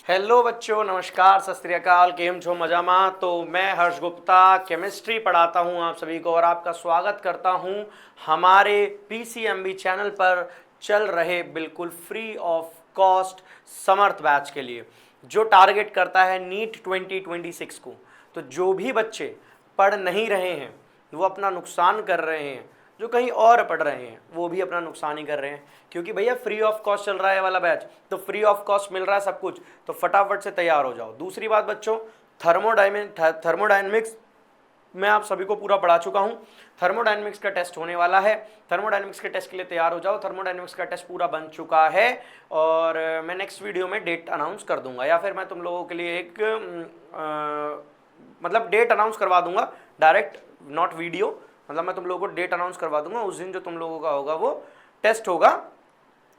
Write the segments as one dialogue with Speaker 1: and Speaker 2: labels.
Speaker 1: Hello बच्चों, नमस्कार, सत श्री अकाल। केम छो मजामा। तो मैं हर्ष गुप्ता केमिस्ट्री पढ़ाता हूं आप सभी को और आपका स्वागत करता हूं हमारे पीसीएमबी चैनल पर चल रहे बिल्कुल free of cost Samarth batch के लिए, जो टारगेट करता है नीट 2026 को। तो जो भी बच्चे पढ़ नहीं रहे हैं वो अपना नुकसान कर रहे हैं, जो कहीं और पढ़ रहे हैं वो भी अपना नुकसान ही कर रहे हैं, क्योंकि भैया फ्री ऑफ कॉस्ट चल रहा है वाला बैच, तो फ्री ऑफ कॉस्ट मिल रहा है सब कुछ, तो फटाफट से तैयार हो जाओ। दूसरी बात बच्चों, थर्मोडायनेमिक्स मैं आप सभी को पूरा पढ़ा चुका हूं। थर्मोडायनेमिक्स का टेस्ट होने वाला है, थर्मोडायनेमिक्स के टेस्ट के लिए तैयार हो जाओ। थर्मोडायनेमिक्स का टेस्ट पूरा बन चुका है और मैं नेक्स्ट वीडियो में डेट अनाउंस कर दूंगा, या फिर मैं तुम लोगों के लिए एक मतलब डेट अनाउंस करवा दूंगा डायरेक्ट, नॉट वीडियो। मतलब मैं तुम लोगों को डेट अनाउंस करवा दूंगा, उस दिन जो तुम लोगों का होगा वो टेस्ट होगा,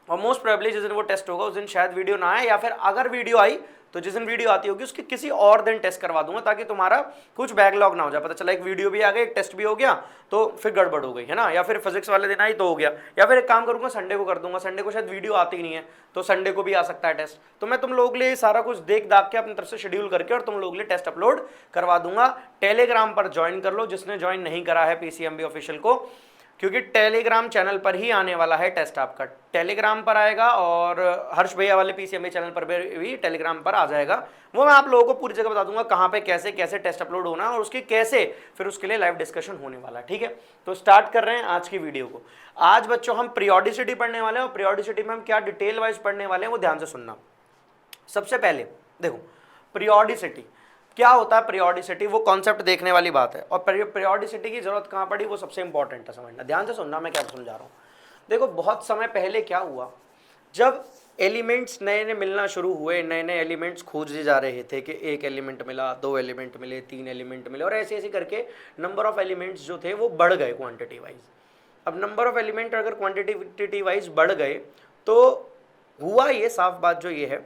Speaker 1: और मोस्ट प्रोबेबली जिस दिन वो टेस्ट होगा उस दिन शायद वीडियो ना आए, या फिर अगर वीडियो आई तो जिस दिन वीडियो आती होगी उसके किसी और दिन टेस्ट करवा दूंगा, ताकि तुम्हारा कुछ बैकलॉग ना हो जाए। पता चला एक वीडियो भी आ गई, एक टेस्ट भी हो गया, तो फिर गड़बड़ हो गई है ना। या फिर फिजिक्स वाले दिन आई तो हो गया, या फिर एक काम करूंगा संडे को कर दूंगा, संडे को शायद वीडियो आती ही नहीं है तो संडे को भी आ सकता है टेस्ट। तो मैं तुम लोगों के लिए सारा कुछ देख दाख के अपनी तरफ से शेड्यूल करके और तुम लोगों के लिए टेस्ट अपलोड करवा दूंगा। टेलीग्राम पर ज्वाइन कर लो जिसने ज्वाइन नहीं करा है पीसीएमबी ऑफिशियल को, क्योंकि टेलीग्राम चैनल पर ही आने वाला है टेस्ट। आपका टेलीग्राम पर आएगा और हर्ष भैया वाले पीसीएमबी चैनल पर भी टेलीग्राम पर आ जाएगा। वो मैं आप लोगों को पूरी जगह बता दूंगा कहाँ पे कैसे कैसे टेस्ट अपलोड होना है और उसके कैसे फिर उसके लिए लाइव डिस्कशन होने वाला है। ठीक है, तो स्टार्ट कर रहे हैं आज की वीडियो को। आज बच्चों हम पीरियोडिसिटी पढ़ने वाले हैं और पीरियोडिसिटी में हम क्या डिटेल वाइज पढ़ने वाले हैं वो ध्यान से सुनना। सबसे पहले देखो, पीरियोडिसिटी क्या होता है। पीरियोडिसिटी वो कॉन्सेप्ट देखने वाली बात है, और पीरियोडिसिटी की जरूरत कहाँ पड़ी वो सबसे इंपॉर्टेंट है समझना। ध्यान से सुनना मैं क्या समझा रहा हूँ। देखो, बहुत समय पहले क्या हुआ, जब एलिमेंट्स नए नए मिलना शुरू हुए, नए नए एलिमेंट्स खोजे जा रहे थे कि एक एलिमेंट मिला, दो एलिमेंट मिले, तीन एलिमेंट मिले, और ऐसे ऐसे करके नंबर ऑफ एलिमेंट्स जो थे वो बढ़ गए क्वांटिटी वाइज। अब नंबर ऑफ एलिमेंट अगर क्वांटिटी वाइज बढ़ गए तो हुआ ये, साफ बात जो ये है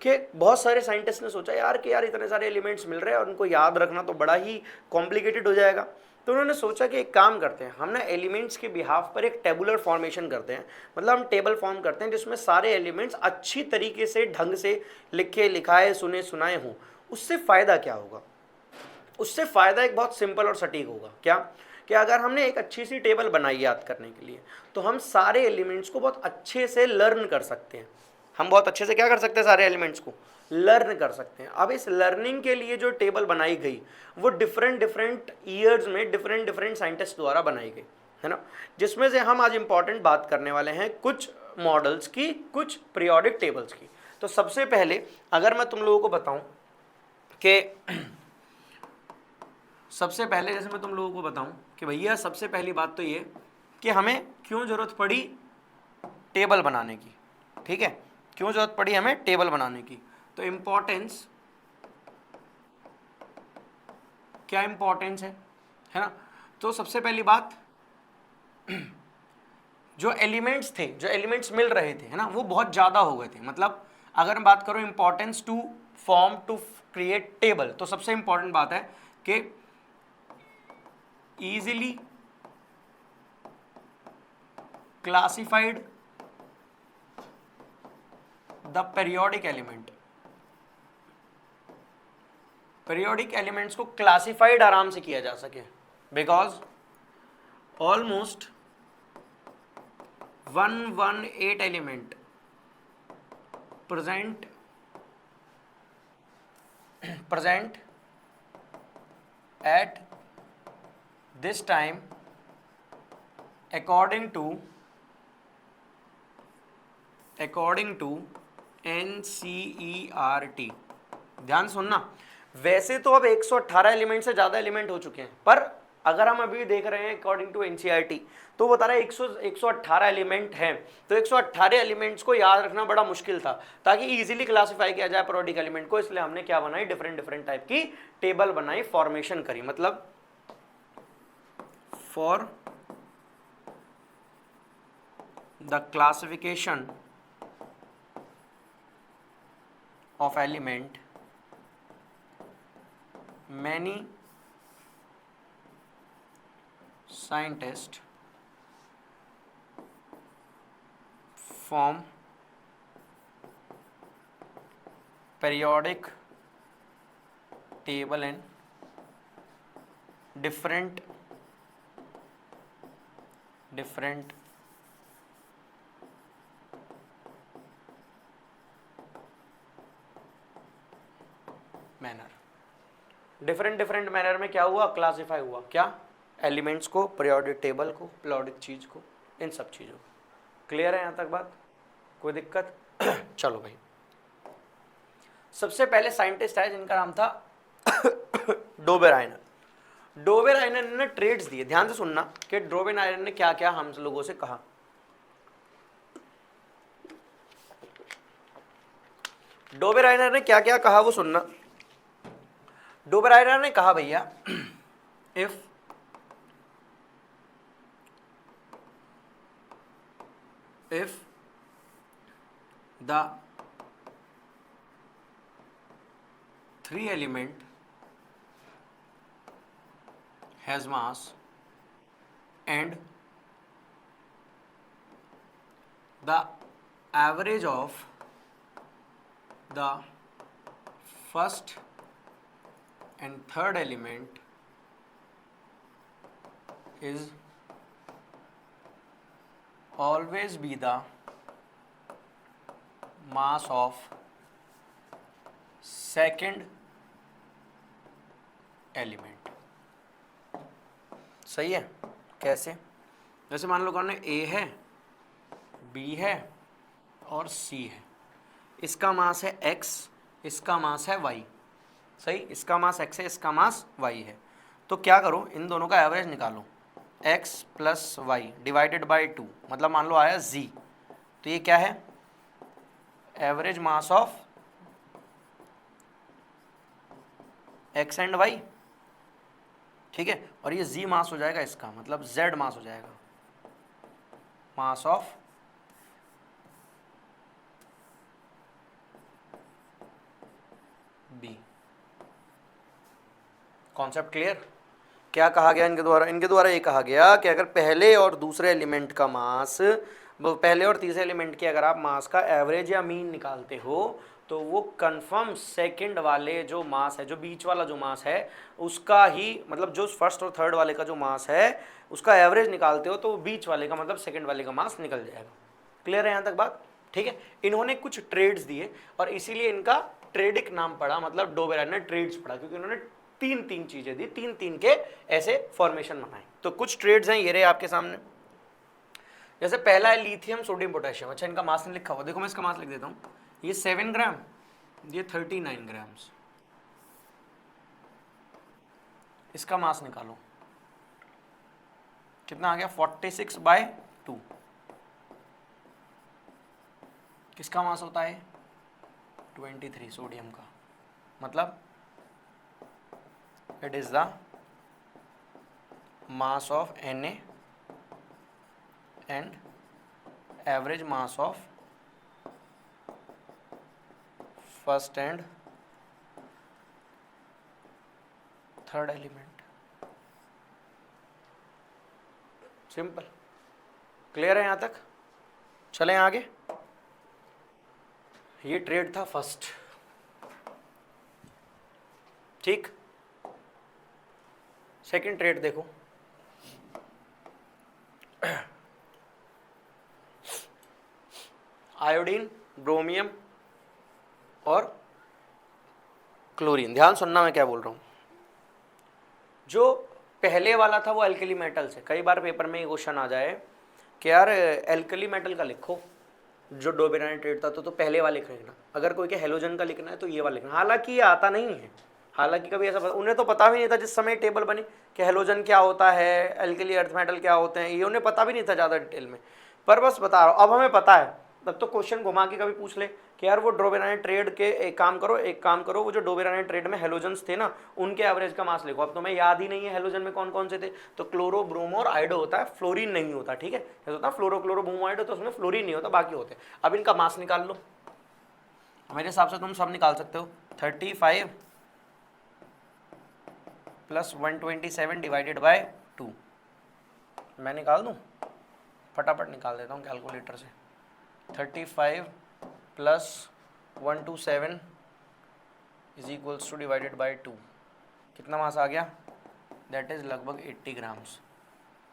Speaker 1: कि बहुत सारे साइंटिस्ट ने सोचा यार कि यार इतने सारे एलिमेंट्स मिल रहे हैं और उनको याद रखना तो बड़ा ही कॉम्प्लिकेटेड हो जाएगा। तो उन्होंने सोचा कि एक काम करते हैं, हम ना एलिमेंट्स के बिहाफ पर एक टेबुलर फॉर्मेशन करते हैं। मतलब हम टेबल फॉर्म करते हैं जिसमें सारे एलिमेंट्स अच्छी तरीके से ढंग से लिखे लिखाए सुने सुनाए हों। उससे फ़ायदा क्या होगा? उससे फ़ायदा एक बहुत सिंपल और सटीक होगा। क्या? कि अगर हमने एक अच्छी सी टेबल बनाई याद करने के लिए, तो हम सारे एलिमेंट्स को बहुत अच्छे से लर्न कर सकते हैं। हम बहुत अच्छे से क्या कर सकते हैं? सारे एलिमेंट्स को लर्न कर सकते हैं। अब इस लर्निंग के लिए जो टेबल बनाई गई वो डिफरेंट डिफरेंट ईयर्स में डिफरेंट डिफरेंट साइंटिस्ट द्वारा बनाई गई है ना, जिसमें से हम आज इंपॉर्टेंट बात करने वाले हैं कुछ मॉडल्स की, कुछ पीरियोडिक टेबल्स की। तो सबसे पहले अगर मैं तुम लोगों को बताऊं कि सबसे पहले जैसे मैं तुम लोगों को बताऊं कि भैया सबसे पहली बात तो ये कि हमें क्यों ज़रूरत पड़ी टेबल बनाने की। ठीक है, क्यों ज़रूरत पड़ी हमें टेबल बनाने की? तो इम्पोर्टेंस, क्या इम्पोर्टेंस है ना। तो सबसे पहली बात, जो एलिमेंट्स थे, जो एलिमेंट्स मिल रहे थे है ना, वो बहुत ज़्यादा हो गए थे। मतलब अगर मैं बात करूँ importance to form to create table, तो सबसे इंपॉर्टेंट बात है कि easily classified the periodic element। periodic elements को क्लासिफाइड आराम से किया जा सके, because almost 118 element present at this time according to NCERT। ध्यान सुनना, वैसे तो अब 118 एलिमेंट से ज़्यादा एलिमेंट हो चुके हैं, पर अगर हम अभी देख रहे हैं अकॉर्डिंग टू एनसीईआरटी तो बता रहा है 118 एलिमेंट हैं। तो 118 एलिमेंट्स को याद रखना बड़ा मुश्किल था, ताकि इजीली क्लासिफाई किया जाए पीरियोडिक एलिमेंट को। इसलिए हमने क्या बनाई, डिफरेंट डिफरेंट टाइप की टेबल बनाई, फॉर्मेशन करी। मतलब for the classification of element many scientists form periodic table in different manner. Different manner में क्या हुआ, क्लासिफाई हुआ, क्या, एलिमेंट्स को, पीरियोडिक टेबल को, पीरियोडिक चीज को, इन सब चीजों को। क्लियर है यहाँ तक बात, कोई दिक्कत? चलो भाई, सबसे पहले साइंटिस्ट है जिनका नाम था डोबेराइनर। डोबेराइनर ने ट्रेड्स दिए, ध्यान से सुनना कि डोबेराइनर ने क्या क्या हम लोगों से कहा। डोबेराइनर ने क्या क्या कहा वो सुनना। डोबेराइनर ने कहा भैया, if the 3 element has mass and the average of the first and third element is always be the mass of second element। सही है? कैसे? जैसे मान लो कौन है, A है, B है और C है। इसका मास है X, इसका मास है Y। सही, इसका मास X है, इसका मास Y है। तो क्या करो, इन दोनों का एवरेज निकालो, X plus Y divided by 2, मतलब मान लो आया Z। तो ये क्या है, average mass of X and Y, ठीक है। और ये Z मास हो जाएगा इसका, मतलब Z मास हो जाएगा, mass of B। Concept clear? क्या कहा गया इनके द्वारा? इनके द्वारा ये कहा गया कि अगर पहले और दूसरे एलिमेंट का मास, पहले और तीसरे एलिमेंट के अगर आप मास का एवरेज या मीन निकालते हो तो वो कंफर्म सेकंड वाले जो मास है, जो बीच वाला जो मास है उसका ही, मतलब जो फर्स्ट और थर्ड वाले का जो मास है उसका एवरेज निकालते हो तो बीच वाले का मतलब सेकंड वाले का मास निकल जाएगा। क्लियर है यहाँ तक बात? ठीक है। इन्होंने कुछ ट्रेड्स दिए और इसीलिए इनका ट्रेडिक नाम पड़ा, मतलब डोबेराइनर ने ट्रेड्स पड़ा, क्योंकि उन्होंने तीन चीजें दी, तीन के ऐसे फॉर्मेशन बनाए। तो कुछ ट्रेड्स हैं, ये रहे आपके सामने। जैसे पहला है लिथियम सोडियम पोटेशियम। अच्छा, इनका मास नहीं लिखा हुआ, देखो मैं इसका मास लिख देता हूँ। ये 7 ग्राम, ये 39 ग्राम्स। इसका मास निकालो, कितना आ गया, 46/2। किसका मास होता है, 23 सोडियम का, मतलब it is the mass of Na and average mass of first and third element. Simple, clear है यहां तक? चलें आगे। ये ट्रेड था फर्स्ट, ठीक। सेकंड ट्रेड देखो, आयोडीन, ब्रोमियम और क्लोरीन। ध्यान सुनना मैं क्या बोल रहा हूं। जो पहले वाला था वो एल्कली मेटल से, कई बार पेपर में ये क्वेश्चन आ जाए कि यार एल्कली मेटल का लिखो जो डोबेराइनर ट्रेड था, तो पहले वाले लिखना। अगर कोई के हेलोजन का लिखना है तो ये वाला लिखना। हालांकि ये आता नहीं है, हालांकि कभी ऐसा उन्हें तो पता भी नहीं था जिस समय टेबल बनी कि हेलोजन क्या होता है, एल्कली अर्थ मेटल क्या होते हैं, ये उन्हें पता भी नहीं था ज़्यादा डिटेल में, पर बस बता रहा हूँ। अब हमें पता है, तब तो क्वेश्चन घुमा के कभी पूछ ले कि यार वो डोबेराइनर ट्रेड के एक काम करो, वो जो डोबेराइनर ट्रेड में हेलोजन्स थे ना, उनके एवरेज का मास लिखो। अब तुम्हें याद ही नहीं है हेलोजन में कौन कौन से थे, तो क्लोरो, ब्रोमो और आयोडो होता है, फ्लोरीन नहीं होता, ठीक है। जैसे होता है फ्लोरो, क्लोरो, ब्रोमो, आयोडो, तो उसमें फ्लोरीन नहीं होता, बाकी होते। अब इनका मास निकाल लो, मेरे हिसाब से तुम सब निकाल सकते हो। 35 प्लस 127 डिवाइडेड बाय 2। मैं निकाल दूं, फटाफट निकाल देता हूँ कैलकुलेटर से। 35 plus 127 is equals two divided by 2, कितना मास आ गया, दैट इज लगभग 80 ग्राम्स।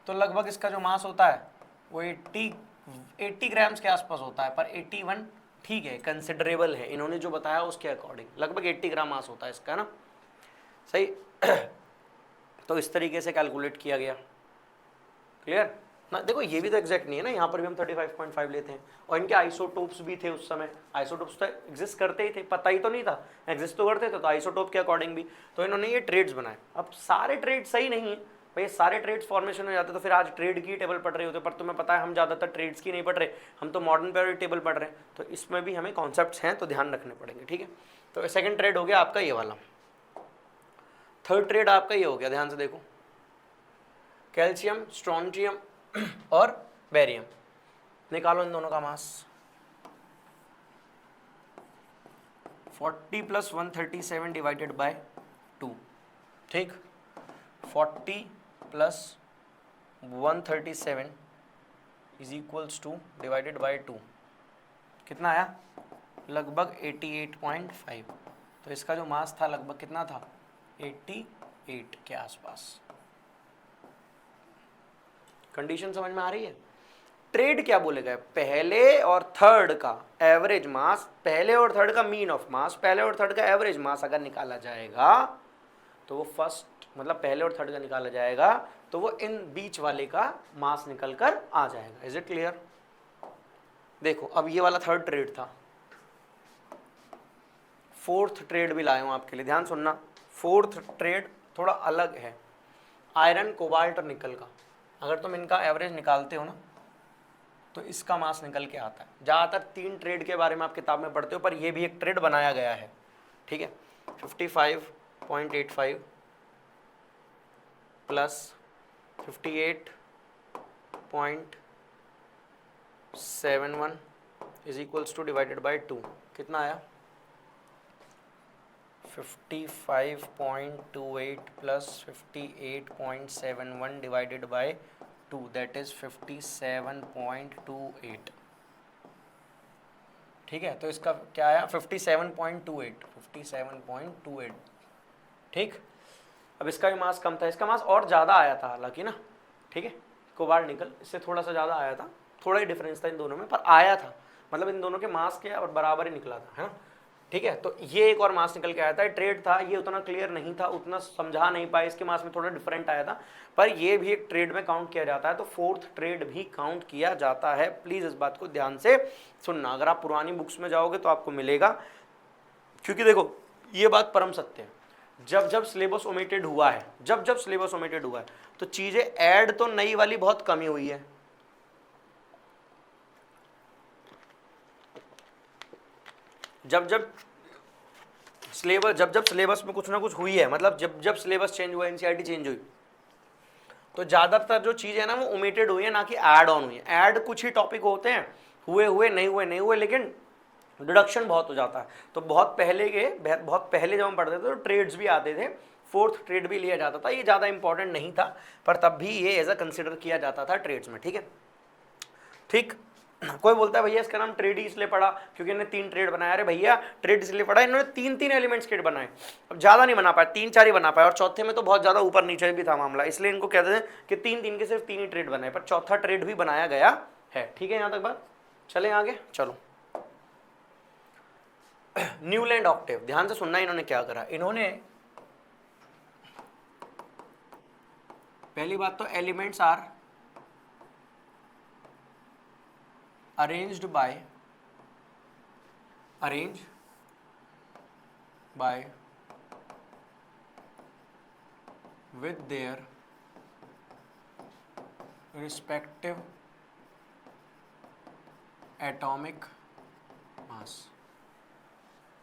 Speaker 1: तो लगभग इसका जो मास होता है वो 80 ग्राम्स के आसपास होता है, पर 81 ठीक है, कंसिडरेबल है, इन्होंने जो बताया उसके अकॉर्डिंग लगभग 80 ग्राम मास होता है इसका ना, सही। तो इस तरीके से कैलकुलेट किया गया, क्लियर ना। देखो ये भी तो एग्जैक्ट नहीं है ना, यहाँ पर भी हम 35.5 लेते हैं, और इनके आइसोटोप्स भी थे उस समय, आइसोटोप्स तो एग्जिस्ट करते ही थे, पता ही तो नहीं था, एग्जिस्ट तो करते थे, तो आइसोटोप के अकॉर्डिंग भी तो इन्होंने ये ट्रेड्स बनाए। अब सारे ट्रेड सही नहीं है भाई, सारे ट्रेड्स फॉर्मेशन हो जाते तो फिर आज ट्रेड की टेबल पढ़ रहे होते, पर तुम्हें पता है हम ज़्यादातर ट्रेड्स की नहीं पढ़ रहे, हम तो मॉडर्न पीरियड टेबल पढ़ रहे हैं, तो इसमें भी हमें कॉन्सेप्ट्स हैं तो ध्यान रखने पड़ेंगे, ठीक है। तो सेकंड ट्रेड हो गया आपका ये वाला, थर्ड ट्रेड आपका ये हो गया, ध्यान से देखो, कैल्शियम, स्ट्रोंशियम और बेरियम, निकालो इन दोनों का मास। 40 + 137 डिवाइडेड बाय 2, ठीक, 40 + 137 is equals two divided by 2, कितना आया, लगभग 88.5। तो इसका जो मास था लगभग कितना था, 88 के आसपास। कंडीशन समझ में आ रही है। ट्रेड क्या बोले गए, पहले और थर्ड का एवरेज मास, पहले और थर्ड का मीन ऑफ मास, पहले और थर्ड का एवरेज मास अगर निकाला जाएगा तो वो फर्स्ट, मतलब पहले और थर्ड का निकाला जाएगा तो वो इन बीच वाले का मास निकल कर आ जाएगा। Is it clear. देखो अब ये वाला थर्ड ट्रेड था, फोर्थ ट्रेड भी लाया हूं आपके लिए, ध्यान सुनना। फोर्थ ट्रेड थोड़ा अलग है, आयरन, कोबाल्ट और निकल का। अगर तुम इनका एवरेज निकालते हो ना तो इसका मास निकल के आता है। ज़्यादातर 3 ट्रेड के बारे में आप किताब में पढ़ते हो, पर ये भी एक ट्रेड बनाया गया है, ठीक है। 55.85 plus 58.71 is equals two divided by 2, कितना आया, 55.28 plus 58.71 divided by 2, that is 57.28, ठीक है। तो इसका क्या आया, 57.28, ठीक। अब इसका भी मास कम था, इसका मास और ज़्यादा आया था हालांकि ना, ठीक है। कोबाल्ट निकल इससे थोड़ा सा ज़्यादा आया था, थोड़ा ही डिफरेंस था इन दोनों में, पर आया था, मतलब इन दोनों के मास के और बराबर ही निकला था, है ना, ठीक है। तो ये एक और मास निकल के आया था, ट्रेड था, ये उतना क्लियर नहीं था, उतना समझा नहीं पाए, इसके मास में थोड़ा डिफरेंट आया था, पर ये भी एक ट्रेड में काउंट किया जाता है। तो फोर्थ ट्रेड भी काउंट किया जाता है, प्लीज इस बात को ध्यान से सुनना। अगर आप पुरानी बुक्स में जाओगे तो आपको मिलेगा, क्योंकि देखो ये बात परम सत्य है, जब जब सिलेबस ओमिटेड हुआ है, जब जब सिलेबस ओमिटेड हुआ है तो चीजें ऐड तो नई वाली बहुत कमी हुई है। जब जब सिलेबस में कुछ ना कुछ हुई है, मतलब जब जब सिलेबस चेंज हुआ, एनसीईआरटी चेंज हुई, तो ज़्यादातर जो चीज़ है ना वो ओमिटेड हुई है, ना कि ऐड ऑन हुई है। ऐड कुछ ही टॉपिक होते हैं, हुए नहीं हुए, लेकिन डिडक्शन बहुत हो जाता है। तो बहुत पहले जब हम पढ़ते थे तो ट्रेड्स भी आते थे, फोर्थ ट्रेड भी लिया जाता था, ये ज़्यादा इंपॉर्टेंट नहीं था, पर तब भी ये एज अ कंसिडर किया जाता था ट्रेड्स में, ठीक है। ठीक, कोई बोलता है भैया इसका नाम ट्रेड ही इसलिए पड़ा क्योंकि इन्होंने 3 ट्रेड बनाया। अरे भैया ट्रेड इसलिए पड़ा, इन्होंने 3 एलिमेंट्स ट्रेड बनाए, अब ज़्यादा नहीं बना पाए, 3-4 ही बना पाए, और चौथे में तो बहुत ज़्यादा ऊपर नीचे भी था मामला, इसलिए इनको कहते हैं कि 3 के सिर्फ 3 ही ट्रेड बनाए, पर चौथा ट्रेड भी बनाया गया है, ठीक है। यहाँ तक बात, चले आगे, चलो। न्यूलैंड ऑक्टेव, ध्यान से सुनना, इन्होंने क्या करा, इन्होंने पहली बात तो elements are arranged by with their respective atomic mass.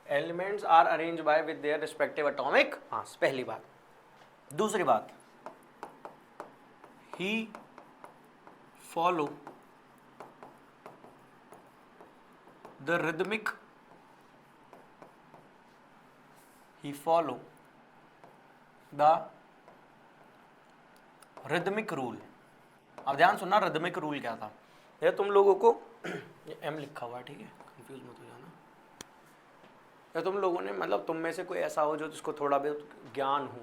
Speaker 1: Elements are arranged by with their respective atomic mass, पहली बात। दूसरी बात, he follow the rhythmic rule। अब ध्यान सुनना, रिदमिक रूल क्या था, ये तुम लोगों को ये एम लिखा हुआ है, ठीक है, कंफ्यूज मत हो जाना। या तुम लोगों ने मतलब तुम में से कोई ऐसा हो जो जिसको थोड़ा बहुत ज्ञान हो,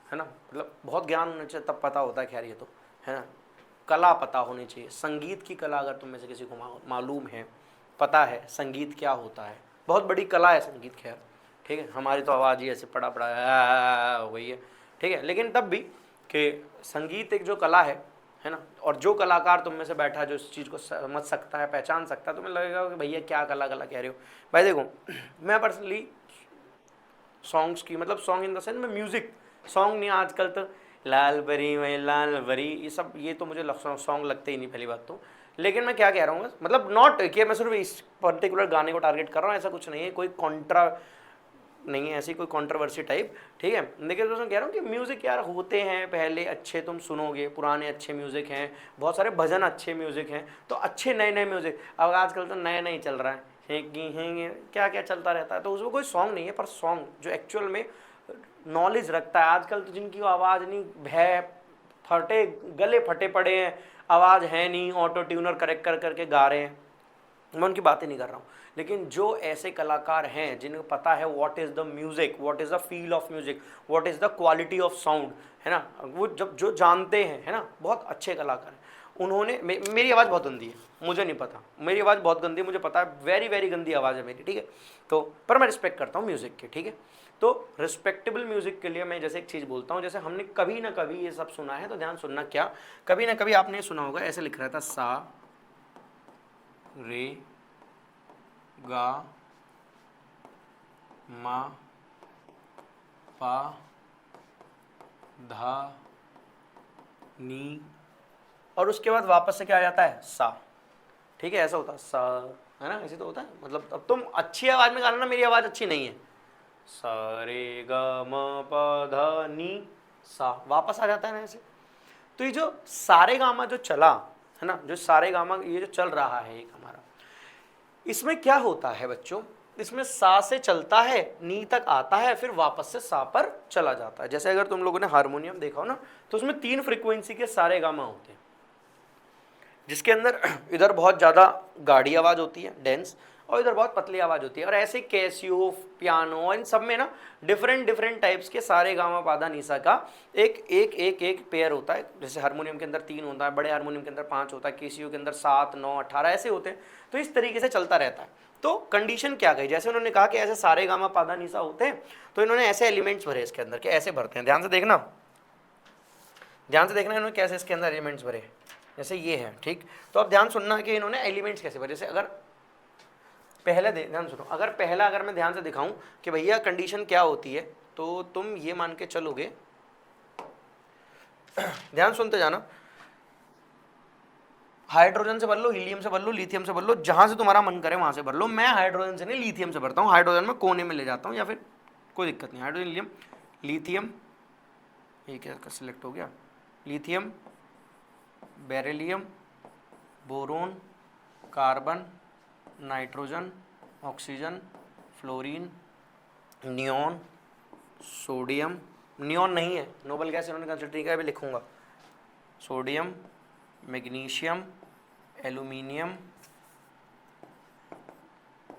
Speaker 1: है ना, मतलब बहुत ज्ञान होना चाहिए तब पता होता है, खैर ये तो है ना, कला पता होनी चाहिए, संगीत की कला अगर तुम में से किसी को मालूम है, पता है संगीत क्या होता है, बहुत बड़ी कला है संगीत, खैर ठीक है, हमारी तो आवाज़ ही ऐसे पड़ा पड़ा हो गई है, ठीक है, लेकिन तब भी कि संगीत एक जो कला है ना, और जो कलाकार तुम में से बैठा है जो इस चीज़ को समझ सकता है, पहचान सकता है, तुम्हें लगेगा कि भैया क्या कला कला कह रहे हो। भाई देखो, मैं पर्सनली सॉन्ग्स की, मतलब सॉन्ग इन द सेंस में म्यूज़िक, सॉन्ग नहीं, आजकल तो लाल बरी मैं लाल बरी ये सब, ये तो मुझे सॉन्ग लगते ही नहीं पहली बात तो। लेकिन मैं क्या कह रहा हूँ, मतलब नॉट कि मैं सिर्फ इस पर्टिकुलर गाने को टारगेट कर रहा हूँ, ऐसा कुछ नहीं है, कोई कॉन्ट्रा नहीं है, ऐसी कोई कंट्रोवर्सी टाइप, ठीक है, लेकिन मैं कह रहा हूँ कि म्यूज़िक यार होते हैं पहले अच्छे, तुम सुनोगे पुराने अच्छे म्यूज़िक हैं, बहुत सारे भजन अच्छे म्यूज़िक हैं, तो अच्छे नए नए म्यूज़िक, अब आजकल तो नया नई चल रहा है क्या क्या चलता रहता है, तो उसमें कोई सॉन्ग नहीं है, पर सॉन्ग जो एक्चुअल में नॉलेज रखता है, आजकल तो जिनकी आवाज़ नहीं भय फटे, गले फटे पड़े हैं, आवाज़ है नहीं, ऑटो ट्यूनर करेक्ट कर करके गा रहे हैं, मैं उनकी बातें नहीं कर रहा हूँ, लेकिन जो ऐसे कलाकार हैं जिनको पता है what is the music, what is the feel of music, what is the quality of sound, है ना, वो जब जो जानते हैं, है ना, बहुत अच्छे कलाकार हैं, उन्होंने मेरी आवाज़ बहुत गंदी है, मुझे नहीं पता, मेरी आवाज़ बहुत गंदी है, मुझे पता है, वेरी वेरी गंदी आवाज़ है मेरी, ठीक है, तो पर मैं रिस्पेक्ट करता हूँ म्यूज़िक की, ठीक है, तो रिस्पेक्टेबल म्यूज़िक के लिए मैं जैसे एक चीज़ बोलता हूँ, जैसे हमने कभी ना कभी ये सब सुना है, तो ध्यान सुनना, क्या कभी ना कभी आपने सुना होगा, ऐसे लिख रहा था सा रे गा मा पा धा नी, और उसके बाद वापस से क्या आ जाता है, सा, ठीक है, ऐसा होता है सा, है ना, ऐसे तो होता है, मतलब अब तुम अच्छी आवाज़ में गाना ना, मेरी आवाज़ अच्छी नहीं है, सा रे गा मा पा धा नी सा, वापस आ जाता है ना ऐसे। तो ये जो सारे गामा जो चला है ना, जो सारे गामा ये जो चल रहा है एक हमारा, इसमें क्या होता है बच्चों, इसमें सा से चलता है, नी तक आता है, फिर वापस से सा पर चला जाता है। जैसे अगर तुम लोगों ने हारमोनियम देखा हो ना, तो उसमें 3 फ्रीक्वेंसी के सारे गामा होते हैं, जिसके अंदर इधर बहुत ज़्यादा गाढ़ी आवाज़ होती है, डेंस, और इधर बहुत पतली आवाज़ होती है, और ऐसे कैसियो, पियानो, इन सब में ना डिफरेंट डिफरेंट टाइप्स के सारे गामा पादा निसा का एक पेयर होता है। जैसे हारमोनियम के अंदर 3 होता है, बड़े हारमोनियम के अंदर 5 होता है, कैसियो के अंदर 7, 9, 18 ऐसे होते हैं, तो इस तरीके से चलता रहता है। तो कंडीशन क्या गई, जैसे उन्होंने कहा कि ऐसे सारे गामा पादा निसा होते हैं, तो इन्होंने ऐसे एलिमेंट्स भरे इसके अंदर, के ऐसे भरते हैं, ध्यान से देखना, ध्यान से देखना इन्होंने कैसे इसके अंदर एलिमेंट्स भरे, जैसे ये है, ठीक, तो अब ध्यान सुनना कि इन्होंने एलिमेंट्स कैसे भरे। जैसे अगर पहले ध्यान सुनो, अगर पहला अगर मैं ध्यान से दिखाऊं कि भैया कंडीशन क्या होती है, तो तुम ये मान के चलोगे, ध्यान सुनते जाना, हाइड्रोजन से भर लो, हीलियम से भर लो, लिथियम से भर लो, जहां से तुम्हारा मन करे वहां से भर लो। मैं हाइड्रोजन से नहीं, लिथियम से भरता हूँ, हाइड्रोजन में कोने में ले जाता हूँ, या फिर कोई दिक्कत नहीं, हाइड्रोजन, हीलियम, लिथियम, ये क्या सिलेक्ट हो गया, lithium, beryllium, boron, carbon, nitrogen, oxygen, fluorine, neon, sodium, neon नहीं है, नोबल गैस इन्होंने कंसिडर किया, अभी लिखूंगा, sodium, magnesium, aluminium,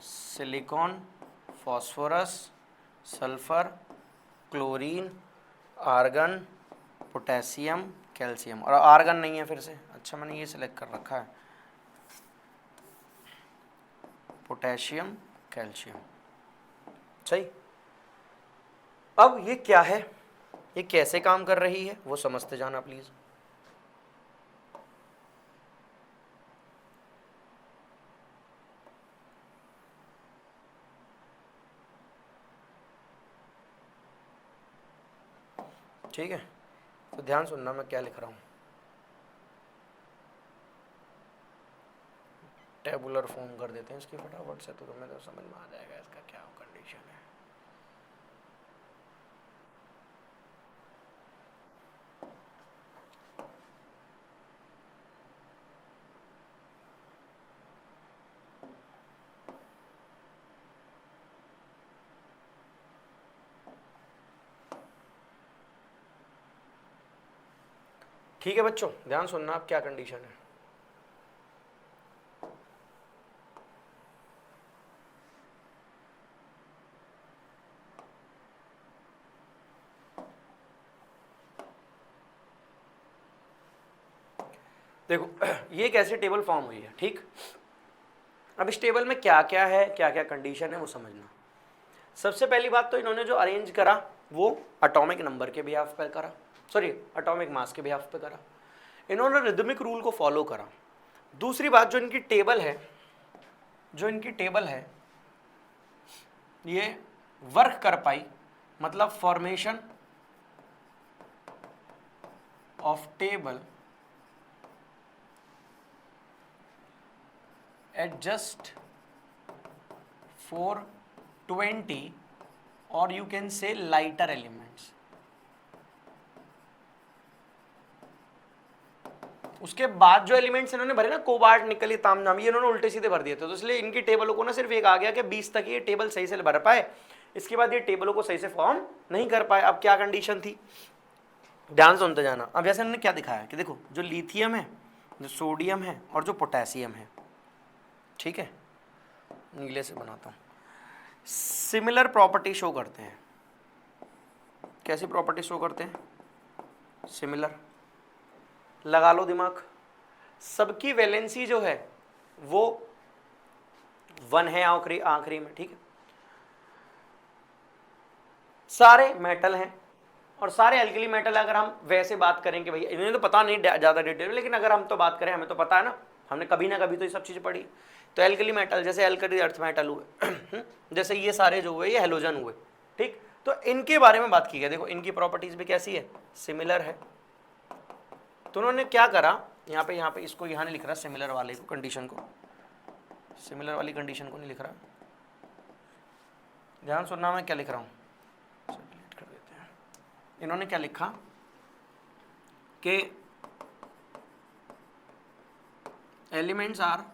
Speaker 1: silicon, phosphorus, sulphur, chlorine, argon, potassium, calcium, और आर्गन नहीं है फिर से, अच्छा मैंने ये सिलेक्ट कर रखा है, पोटेशियम, कैल्शियम, सही। अब ये क्या है, ये कैसे काम कर रही है, वो समझते जाना प्लीज। ठीक है, तो ध्यान सुनना मैं क्या लिख रहा हूँ, टेबुलर फॉर्म कर देते हैं इसकी फटाफट से, तो तुम्हें तो समझ में आ जाएगा इसका क्या कंडीशन है। ठीक है बच्चों, ध्यान सुनना अब क्या कंडीशन है। देखो ये एक ऐसी टेबल फॉर्म हुई है, ठीक। अब इस टेबल में क्या क्या है, क्या क्या कंडीशन है वो समझना। सबसे पहली बात तो इन्होंने जो अरेंज करा वो एटॉमिक नंबर के बिहाफ पर करा, सॉरी एटॉमिक मास के बिहाफ पे करा। इन्होंने रिदमिक रूल को फॉलो करा। दूसरी बात, जो इनकी टेबल है, ये वर्क कर पाई, मतलब formation of table at just 420 और you can say lighter elements. उसके बाद जो एलिमेंट्स इन्होंने भरे ना, कोबाल्ट, निकल, तामझाम, ये इन्होंने उल्टे सीधे भर दिए थे, तो इसलिए इनकी टेबलों को ना सिर्फ एक आ गया कि 20 तक ये टेबल सही से भर पाए, इसके बाद ये टेबलों को सही से फॉर्म नहीं कर पाए। अब क्या कंडीशन थी, ध्यान सुनते जाना। अब जैसे इन्होंने क्या दिखाया कि देखो, जो लिथियम है, जो सोडियम है और जो पोटेशियम है, ठीक है, नीले से बनाता हूँ, सिमिलर प्रॉपर्टी शो करते हैं। कैसी प्रॉपर्टी शो करते हैं, सिमिलर। लगा लो दिमाग, सबकी वैलेंसी जो है वो 1 है आखिरी में, ठीक है। सारे मेटल हैं और सारे एल्कली मेटल। अगर हम वैसे बात करें कि भैया, इन्हें तो पता नहीं ज़्यादा डिटेल में, लेकिन अगर हम तो बात करें, हमें तो पता है ना, हमने कभी ना कभी तो ये सब चीज़ें पढ़ी। तो एल्कली मेटल जैसे एल्कली अर्थ मेटल हुए जैसे ये सारे जो हुए ये हेलोजन हुए, ठीक। तो इनके बारे में बात की गई। देखो इनकी प्रॉपर्टीज़ भी कैसी है, सिमिलर है। तो उन्होंने क्या करा, यहाँ पे इसको यहाँ नहीं लिख रहा, सिमिलर वाले को, कंडीशन को, सिमिलर वाली कंडीशन को नहीं लिख रहा, ध्यान सुनना मैं क्या लिख रहा हूँ, डिलीट कर देते हैं। इन्होंने क्या लिखा कि elements are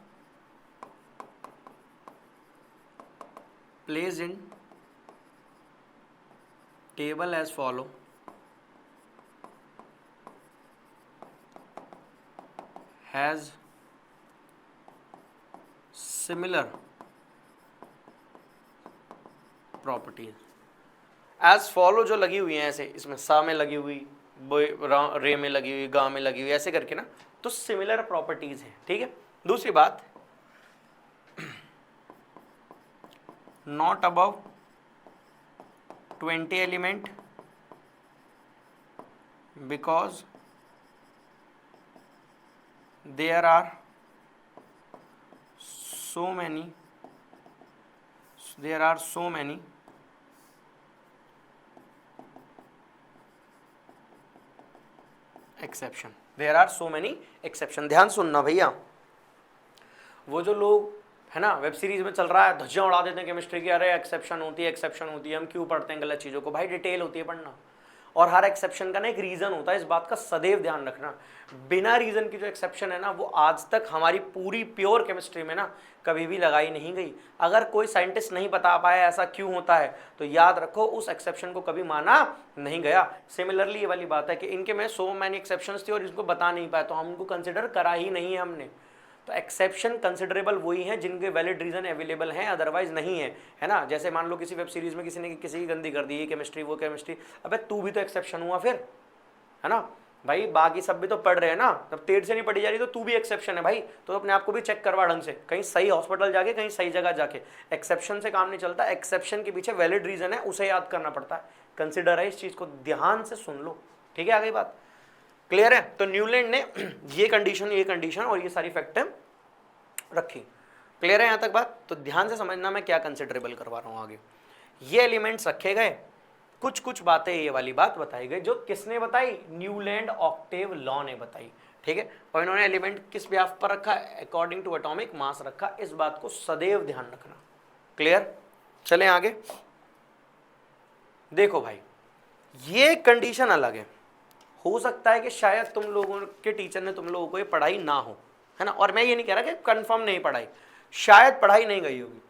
Speaker 1: placed in table as follow, has similar properties as follow. जो लगी हुई हैं ऐसे, इसमें सा में लगी हुई, रे में लगी हुई, गा में लगी हुई, ऐसे करके ना, तो सिमिलर प्रॉपर्टीज है, ठीक है। दूसरी बात, not above 20 element because there are so many exception। ध्यान सुनना भैया, वो जो लोग है ना वेब सीरीज में चल रहा है, धज्जियां उड़ा देते हैं केमिस्ट्री की, अरे एक्सेप्शन होती है, हम क्यों पढ़ते हैं गलत चीज़ों को। भाई डिटेल होती है पढ़ना, और हर एक्सेप्शन का ना एक रीज़न होता है, इस बात का सदैव ध्यान रखना। बिना रीज़न की जो एक्सेप्शन है ना, वो आज तक हमारी पूरी प्योर केमिस्ट्री में ना कभी भी लगाई नहीं गई। अगर कोई साइंटिस्ट नहीं बता पाया ऐसा क्यों होता है, तो याद रखो उस एक्सेप्शन को कभी माना नहीं गया। सिमिलरली ये वाली बात है कि इनके में सो मैनी एक्सेप्शंस थी और इसको बता नहीं पाया, तो हम उनको कंसिडर करा ही नहीं है हमने। तो एक्सेप्शन कंसिडरेबल वही हैं जिनके वैलिड रीजन अवेलेबल हैं, अदरवाइज नहीं है ना। जैसे मान लो किसी वेब सीरीज में किसी ने किसी की गंदी कर दी, ये केमिस्ट्री वो केमिस्ट्री, अबे तू भी तो एक्सेप्शन हुआ फिर, है ना भाई। बाकी सब भी तो पढ़ रहे हैं ना, तब तेरे से नहीं पढ़ी जा रही तो तू भी एक्सेप्शन है भाई। तो अपने आप को भी चेक करवा ढंग से, कहीं सही हॉस्पिटल जाके, कहीं सही जगह जाके। एक्सेप्शन से काम नहीं चलता, एक्सेप्शन के पीछे वैलिड रीजन है, उसे याद करना पड़ता है। कंसिडर है, इस चीज को ध्यान से सुन लो, ठीक है। आगे बात क्लियर है। तो न्यूलैंड ने ये कंडीशन और ये सारी फैक्टर रखी। क्लियर है यहाँ तक बात। तो ध्यान से समझना मैं क्या कंसिडरेबल करवा रहा हूँ आगे। ये एलिमेंट्स रखे गए, कुछ बातें ये वाली बात बताई गई, जो किसने बताई, न्यूलैंड ऑक्टेव लॉ ने बताई, ठीक है। और इन्होंने एलिमेंट किस व्याप पर रखा, अकॉर्डिंग टू एटॉमिक मास रखा। इस बात को सदैव ध्यान रखना। क्लियर, चलें आगे। देखो भाई, ये कंडीशन अलग है। हो सकता है कि शायद तुम लोगों के टीचर ने तुम लोगों को ये पढ़ाई ना हो, है ना। और मैं ये नहीं कह रहा कि कंफर्म नहीं पढ़ाई, शायद पढ़ाई नहीं गई होगी।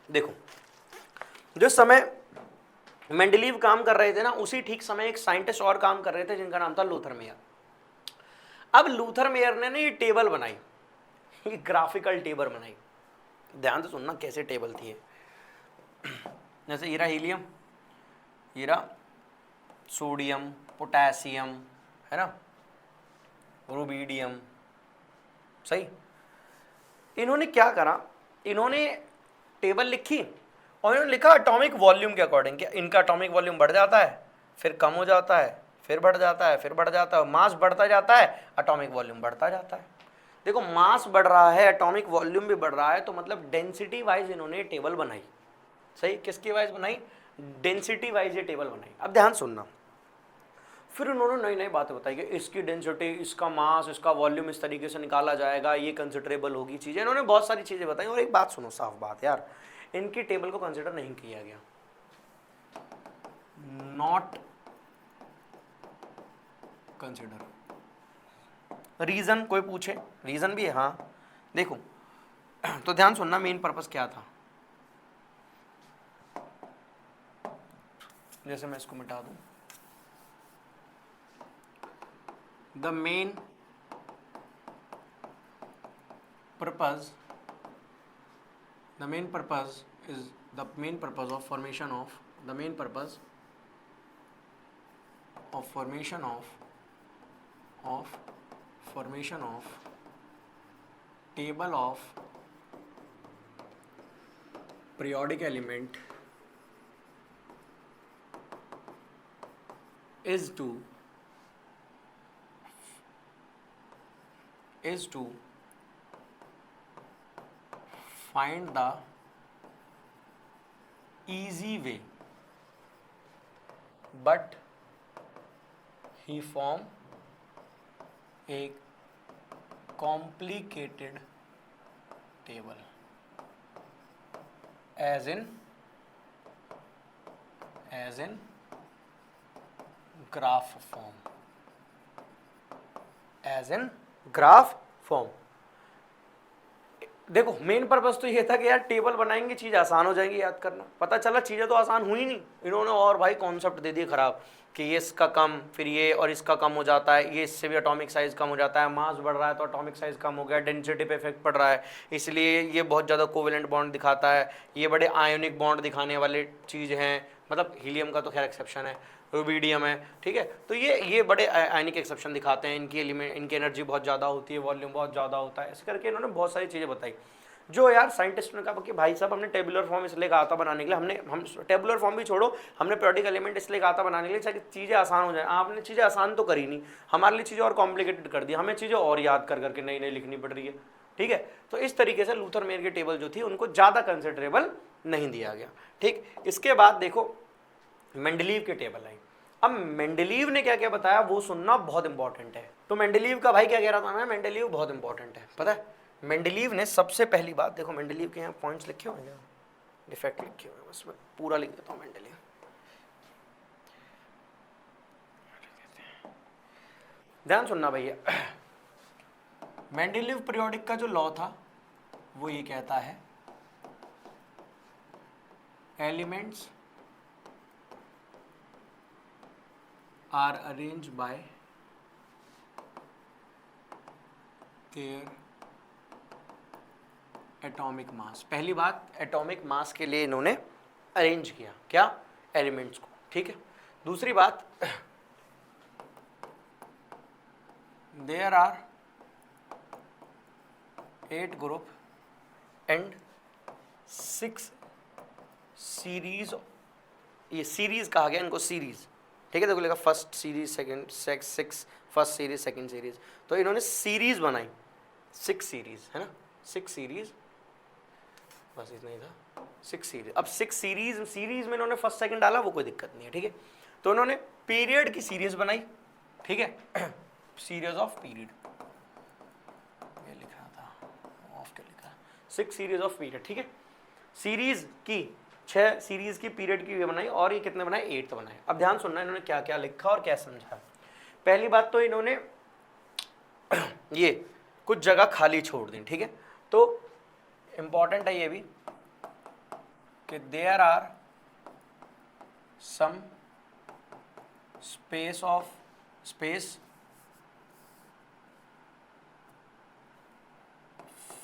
Speaker 1: देखो, जो समय मेंडलीव काम कर रहे थे ना, उसी ठीक समय एक साइंटिस्ट और काम कर रहे थे जिनका नाम था लूथर मेयर। अब लूथर मेयर ने ना ये टेबल बनाई, ये ग्राफिकल टेबल बनाई। ध्यान से सुनना कैसे टेबल थी ये। जैसे हीरा हीलियम, हीरा सोडियम, पोटेशियम, है ना, रुबीडियम। सही। इन्होंने क्या करा, इन्होंने टेबल लिखी और इन्होंने लिखा एटॉमिक वॉल्यूम के अकॉर्डिंग, कि इनका एटॉमिक वॉल्यूम बढ़ जाता है, फिर कम हो जाता है, फिर बढ़ जाता है, फिर बढ़ जाता है, मास बढ़ता जाता है, एटॉमिक वॉल्यूम बढ़ता जाता है। देखो मास बढ़ रहा है, एटॉमिक वॉल्यूम भी बढ़ रहा है, तो मतलब डेंसिटी वाइज इन्होंने टेबल बनाई। सही, किसकी वाइज बनाई, डेंसिटी वाइज ये टेबल बनाई। अब ध्यान सुनना, फिर उन्होंने नई नई बातें बताई कि इसकी डेंसिटी, इसका मास, इसका वॉल्यूम इस तरीके से निकाला जाएगा, ये कंसिडरेबल होगी चीज़ें, इन्होंने बहुत सारी चीज़ें बताई। और एक बात सुनो, साफ बात यार, इनकी टेबल को कंसिडर नहीं किया गया, नॉट कंसिडर। रीजन कोई पूछे, रीजन भी है, हाँ देखो तो ध्यान सुनना, मेन पर्पस क्या था। जैसे मैं इसको मिटा दूं, the main purpose is the main purpose of formation of table of periodic element is to find the easy way, but he form a complicated table, as in graph form। देखो main purpose तो ये था कि यार table बनाएंगे, चीज़ आसान हो जाएगी याद करना। पता चला चीज़ें तो आसान हुई नहीं, इन्होंने और भाई कॉन्सेप्ट दे दिए खराब, कि ये इसका कम, फिर ये और इसका कम हो जाता है, ये इससे भी एटॉमिक साइज कम हो जाता है, मास बढ़ रहा है तो एटॉमिक साइज कम हो गया, डेंसिटी पे इफेक्ट पड़ रहा है, इसलिए ये बहुत ज़्यादा कोवेलेंट बॉन्ड दिखाता है, ये बड़े आयोनिक बॉन्ड दिखाने वाले चीज़ हैं, मतलब हीलियम का तो खैर एक्सेप्शन है, रुबीडियम है, ठीक है। तो ये बड़े आयनिक एक्सेप्शन दिखाते हैं, इनकी एलिमेंट, इनकी एनर्जी बहुत ज़्यादा होती है, वॉल्यूम बहुत ज़्यादा होता है, ऐसे करके इन्होंने बहुत सारी चीज़ें बताई। जो यार साइंटिस्ट ने कहा कि भाई साहब हमने टेबुलर फॉर्म इसलिए कहा था बनाने के लिए, हम टेबुलर फॉर्म भी छोड़ो, हमने पीरियोडिक एलिमेंट इसलिए कहा था बनाने के लिए ताकि चीज़ें आसान हो जाए। आपने चीज़ें आसान तो करी नहीं, हमारे लिए चीज़ें और कॉम्प्लिकेटेड कर दी, हमें चीज़ें और याद कर करके नई नई लिखनी पड़ रही है, ठीक है। तो इस तरीके से लूथर मेयर की टेबल जो थी उनको ज़्यादा कंसिडरेबल नहीं दिया गया, ठीक। इसके बाद देखो मेंडलीव की टेबल आई। अब मेंडलीव ने क्या क्या बताया वो सुनना बहुत इंपॉर्टेंट है। तो मेंडलीव का भाई क्या कह रहा था मैं, मेंडलीव बहुत इंपॉर्टेंट है, पता है। मेंडलीव ने सबसे पहली बात, देखो मेंडलीव के यहाँ पॉइंट्स लिखे हुए हैं, डिफेक्ट लिखे हुए हैं, बस मैं पूरा लिख देता हूँ मेंडलीव। ध्यान सुनना भैया, मेंडलीव पीरियोडिक का जो लॉ था वो ये कहता है, elements are arranged by their atomic mass। पहली बात, एटॉमिक मास के लिए इन्होंने अरेंज किया क्या, एलिमेंट्स को, ठीक है। दूसरी बात, there are 8 group and 6 series, ये सीरीज कहा गया इनको, सीरीज, ठीक है। देखो लिखा first series, second, 6 first series, second series, तो इन्होंने सीरीज बनाई, 6 सीरीज, है ना, 6 सीरीज, बस इतना ही था, 6 सीरीज। अब 6 सीरीज में इन्होंने फर्स्ट सेकंड डाला, वो कोई दिक्कत नहीं है, ठीक है। तो इन्होंने पीरियड की सीरीज बनाई, ठीक है, सीरीज ऑफ पीरियड, ये लिख रहा था ऑफ क्या लिखा, 6 सीरीज ऑफ पीरियड, ठीक है। सीरीज की 6 सीरीज की पीरियड की बनाई, और ये कितने बनाए, 8 बनाए। अब ध्यान सुनना इन्होंने क्या क्या लिखा और क्या समझा। पहली बात तो इन्होंने ये कुछ जगह खाली छोड़ दी, ठीक है। तो इंपॉर्टेंट है ये भी कि there are some space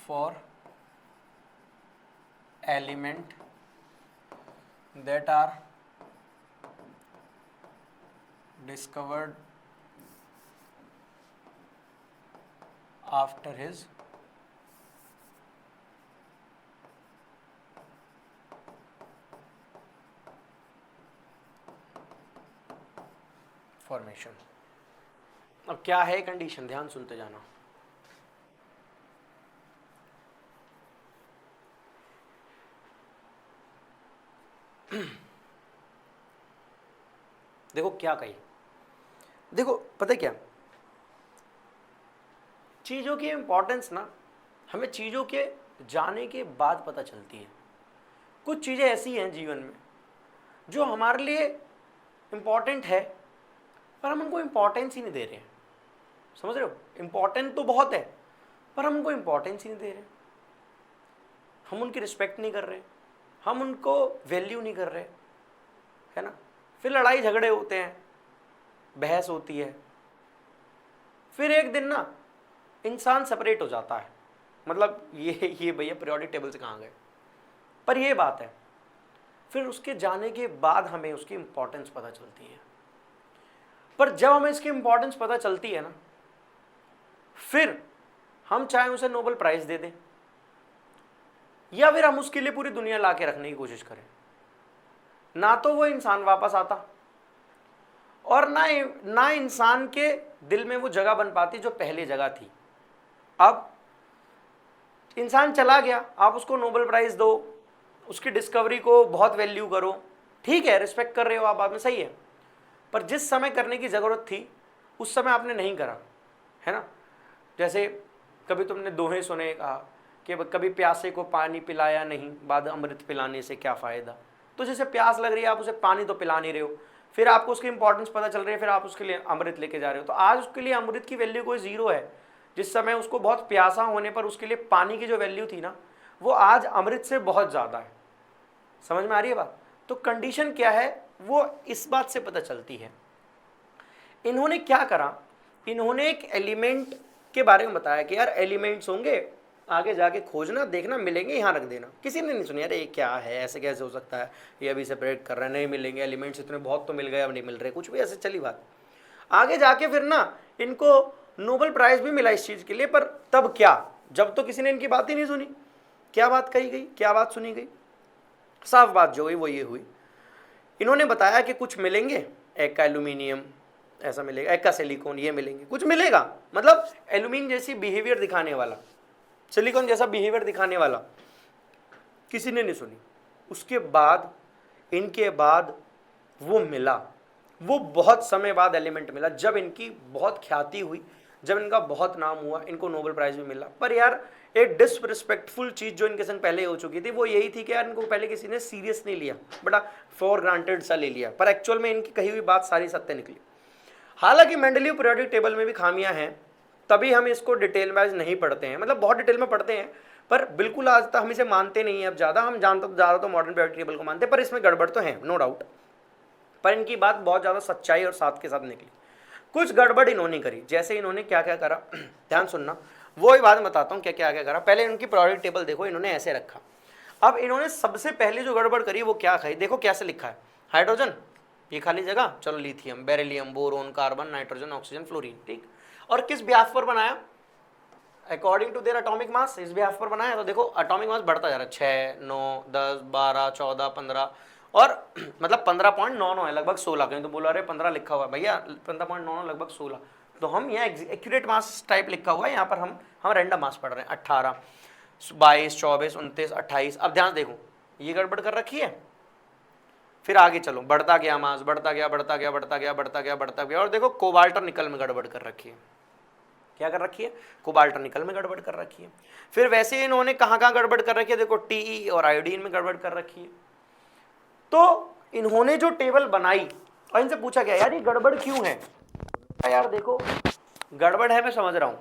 Speaker 1: for element that are discovered after his formation. अब क्या है कंडीशन, ध्यान सुनते जाना। देखो क्या कही, देखो पता है क्या, चीजों की इंपॉर्टेंस ना हमें चीजों के जाने के बाद पता चलती है। कुछ चीजें ऐसी हैं जीवन में जो हमारे लिए इंपॉर्टेंट है पर हम उनको इंपॉर्टेंस ही नहीं दे रहे हैं। समझ रहे हो, इंपॉर्टेंट तो बहुत है पर हम उनको इंपॉर्टेंस ही नहीं दे रहे, हम उनकी रिस्पेक्ट नहीं कर रहे, हम उनको वैल्यू नहीं कर रहे, है ना। फिर लड़ाई झगड़े होते हैं, बहस होती है, फिर एक दिन ना इंसान सेपरेट हो जाता है। मतलब ये भैया पीरियोडिक टेबल से कहाँ गए, पर ये बात है फिर उसके जाने के बाद हमें उसकी इंपॉर्टेंस पता चलती है। पर जब हमें इसकी इंपॉर्टेंस पता चलती है ना, फिर हम चाहे उसे नोबेल प्राइज दे दें या फिर हम उसके लिए पूरी दुनिया ला के रखने की कोशिश करें, ना तो वो इंसान वापस आता और ना इंसान के दिल में वो जगह बन पाती जो पहले जगह थी। अब इंसान चला गया, आप उसको नोबेल प्राइज दो, उसकी डिस्कवरी को बहुत वैल्यू करो, ठीक है, रिस्पेक्ट कर रहे हो आप, बाद में सही है, पर जिस समय करने की जरूरत थी उस समय आपने नहीं करा, है ना। जैसे कभी तुमने दोहे सुने कहा कि कभी प्यासे को पानी पिलाया नहीं, बाद अमृत पिलाने से क्या फ़ायदा। तो जैसे प्यास लग रही है, आप उसे पानी तो पिला नहीं रहे हो, फिर आपको उसकी इंपॉर्टेंस पता चल रही है, फिर आप उसके लिए अमृत लेके जा रहे हो, तो आज उसके लिए अमृत की वैल्यू कोई ज़ीरो है। जिस समय उसको बहुत प्यासा होने पर उसके लिए पानी की जो वैल्यू थी ना, वो आज अमृत से बहुत ज़्यादा है। समझ में आ रही है बात। तो कंडीशन क्या है वो इस बात से पता चलती है। इन्होंने क्या करा, इन्होंने एक एलिमेंट के बारे में बताया कि यार एलिमेंट्स होंगे, आगे जाके खोजना, देखना, मिलेंगे, यहाँ रख देना। किसी ने नहीं सुनी, अरे ये क्या है, ऐसे कैसे हो सकता है, ये अभी सेपरेट कर रहे हैं, नहीं मिलेंगे एलिमेंट्स, इतने बहुत तो मिल गए, अब नहीं मिल रहे, कुछ भी ऐसे चली बात। आगे जाके फिर ना इनको नोबेल प्राइज भी मिला इस चीज़ के लिए, पर तब क्या, जब तो किसी ने इनकी बात ही नहीं सुनी। क्या बात कही गई, क्या बात सुनी गई, साफ बात जो हुई वो ये हुई, इन्होंने बताया कि कुछ मिलेंगे, एक का एल्यूमिनियम ऐसा मिलेगा, एक का सिलिकॉन, ये मिलेंगे, कुछ मिलेगा, मतलब एल्यूमिनियम जैसी बिहेवियर दिखाने वाला, सिलिकॉन जैसा बिहेवियर दिखाने वाला, किसी ने नहीं सुनी। उसके बाद इनके बाद वो मिला, वो बहुत समय बाद एलिमेंट मिला, जब इनकी बहुत ख्याति हुई, जब इनका बहुत नाम हुआ, इनको नोबेल प्राइज भी मिला। पर यार एक डिसरिस्पेक्टफुल चीज़ जो इनके संग पहले हो चुकी थी वो यही थी कि यार इनको पहले किसी ने सीरियस नहीं लिया, बड़ा फॉर ग्रांटेड सा ले लिया, पर एक्चुअल में इनकी कही हुई बात सारी सत्य निकली। हालांकि मेंडलीव पीरियोडिक टेबल में भी खामियां हैं, तभी हम इसको डिटेल वाइज नहीं पढ़ते हैं, मतलब बहुत डिटेल में पढ़ते हैं पर बिल्कुल आज तक हम इसे मानते नहीं हैं। अब ज़्यादा हम ज़्यादा तो मॉडर्न पीरियोडिक टेबल को मानते हैं, पर इसमें गड़बड़ तो है नो डाउट, पर इनकी बात बहुत ज़्यादा सच्चाई और साथ के साथ निकली। कुछ गड़बड़ इन्होंने करी, जैसे इन्होंने क्या क्या करा ध्यान सुनना, वो ही बात बताता हूँ क्या क्या क्या करा। पहले इनकी पीरियोडिक टेबल देखो, इन्होंने ऐसे रखा। अब इन्होंने सबसे पहले जो गड़बड़ करी वो क्या कही, देखो कैसे लिखा है, हाइड्रोजन ये खाली जगह, चलो lithium, beryllium, boron, carbon, nitrogen, oxygen, fluorine, ठीक। और किस ब्याफ पर बनाया, according to their atomic mass, इस ब्याफ पर बनाया। तो देखो एटॉमिक मास बढ़ता जा रहा है, 6, 9, 10, 12, 14, 15 और मतलब 15.99 है, लगभग 16। कहीं तो बोला अरे 15 लिखा हुआ है भैया, 15.99 लगभग 16। तो हम यहाँ एक्यूरेट मास टाइप लिखा हुआ है, यहाँ पर हम रैंडम मास पढ़ रहे हैं, 18, 22, 24, 29, 28। अब ध्यान देखो ये गड़बड़ कर रखी है, फिर आगे चलो, बढ़ता गया मास, बढ़ता गया बढ़ता गया बढ़ता गया बढ़ता गया बढ़ता गया, और देखो कोबाल्ट और निकल में गड़बड़ कर रखी है। क्या कर रखी है, कोबाल्ट और निकल में गड़बड़ कर रखी है। फिर वैसे इन्होंने कहाँ कहाँ गड़बड़ कर रखी है, देखो टी और आयोडीन में गड़बड़ कर रखी है। तो इन्होंने जो टेबल बनाई और इनसे पूछा गया यार ये गड़बड़ क्यों है, यार देखो गड़बड़ है मैं समझ रहा हूँ,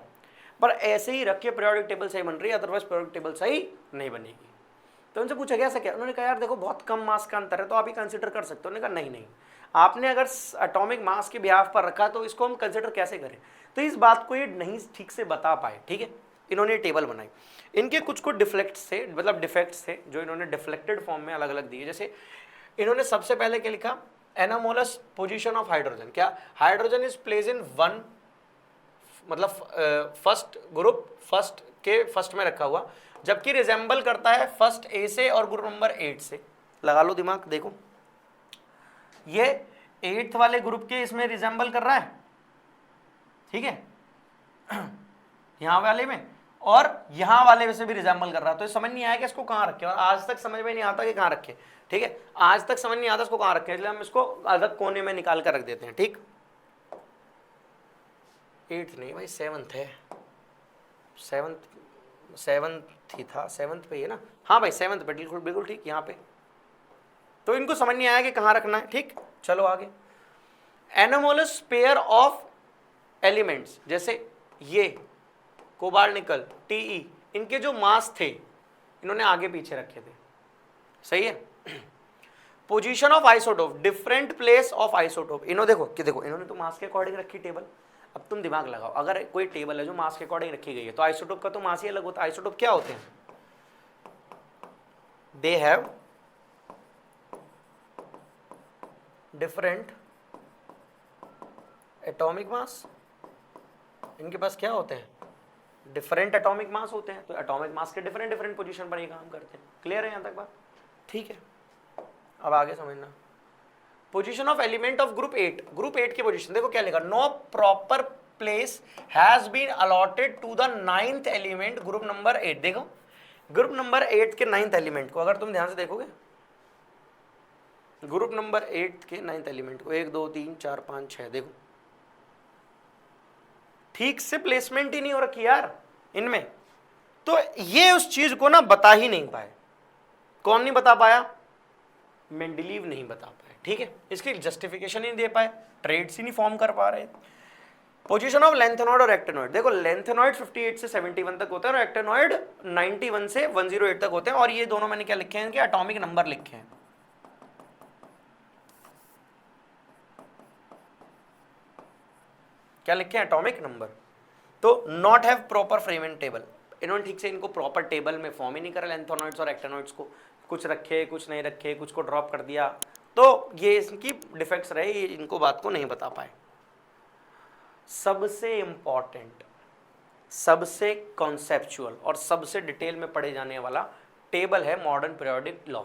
Speaker 1: पर ऐसे ही रख के पीरियोडिक टेबल सही बन रही है, अदरवाइज पीरियोडिक टेबल सही नहीं बनेगी। तो उनसे पूछा गया ऐसा क्या, उन्होंने कहा यार देखो बहुत कम मास का अंतर है तो आप ही कंसिडर कर सकते हो। उन्होंने कहा नहीं, आपने अगर एटॉमिक मास के बिहाफ पर रखा तो इसको हम कंसिडर कैसे करें। तो इस बात को ये नहीं ठीक से बता पाए, ठीक है। इन्होंने टेबल बनाई, इनके कुछ डिफ्लेक्ट्स थे, मतलब डिफेक्ट्स थे जो इन्होंने डिफ्लेक्टेड फॉर्म में अलग अलग दिए। जैसे इन्होंने सबसे पहले क्या लिखा एनामोलस पोजीशन ऑफ हाइड्रोजन, क्या hydrogen is place in one, मतलब फर्स्ट ग्रुप, फर्स्ट के फर्स्ट में रखा हुआ, जबकि रिजेंबल करता है फर्स्ट ए से और ग्रुप नंबर 8 से। लगा लो दिमाग, देखो ये 8th वाले ग्रुप के इसमें रिजेंबल कर रहा है, ठीक है, यहां वाले में, और यहां वाले में से भी रिजेंबल कर रहा है। तो समझ नहीं आया कि इसको कहां रखे, और आज तक समझ में नहीं आता कि कहां रखे, ठीक है, आज तक समझ नहीं आता इसको कहां रखे, इसलिए हम इसको अलग कोने में निकाल कर रख देते हैं, ठीक। 8th नहीं भाई, 7th है, 7th ही था, 7th पे ही है ना, हाँ भाई 7th पे, बिल्कुल बिल्कुल ठीक, यहाँ पे। तो इनको समझ नहीं आया कि कहाँ रखना है, ठीक। चलो आगे, एनामोलस पेयर ऑफ एलिमेंट्स, जैसे ये कोबाल्ट निकल टीई, इनके जो मास थे इन्होंने आगे पीछे रखे थे, सही है। Position of isotope, different place of isotope, इन्होंने देखो कि देखो इन्होंने तो मास के अकॉर्डिंग रखी टेबल। अब तुम दिमाग लगाओ, अगर कोई टेबल है जो मास के अकॉर्डिंग रखी गई है तो आइसोटोप का तो मास ही अलग होता है। आइसोटोप क्या होते हैं, they have different atomic mass, इनके पास क्या होते हैं, डिफरेंट एटॉमिक मास होते हैं, तो एटॉमिक मास के डिफरेंट डिफरेंट पोजीशन पर ये काम करते हैं। क्लियर है यहां तक बात, ठीक है। अब आगे समझना, position of element of group 8, group 8 की पोजीशन देखो क्या लिखा, no proper place has been allotted to the 9th element group number 8। देखो ग्रुप नंबर 8 के 9th एलिमेंट को अगर तुम ध्यान से देखोगे, ग्रुप नंबर 8 के 9th एलिमेंट को 1 2 3 4 5 6, देखो ठीक से प्लेसमेंट ही नहीं हो रखी यार इनमें। तो ये उस चीज को ना बता ही नहीं पाए। कौन नहीं बता पाया, मेंडलीव नहीं बता पाए, ठीक है, इसकी जस्टिफिकेशन नहीं दे पाए, ट्रेड्स ही नहीं फॉर्म कर पा रहे। पोजीशन ऑफ लेंथेनॉइड और एक्टेनॉइड, देखो लेंथेनॉइड 58 से 71 तक होता है और एक्टेनॉइड 91 से 108 तक होते हैं, और ये दोनों मैंने क्या लिखे हैं, इनके एटॉमिक नंबर लिखे हैं। क्या लिखे हैं, एटॉमिक नंबर। तो not have proper frame and table, इन्होंने ठीक से इनको प्रॉपर टेबल में फॉर्म ही नहीं करा लेंथेनॉइड्स और एक्टेनॉइड्स को, कुछ रखे कुछ नहीं रखे, कुछ को ड्रॉप कर दिया, तो ये इनकी डिफेक्ट्स रहे, इनको बात को नहीं बता पाए। सबसे इंपॉर्टेंट, सबसे कॉन्सेप्चुअल और सबसे डिटेल में पढ़े जाने वाला टेबल है मॉडर्न पीरियोडिक लॉ।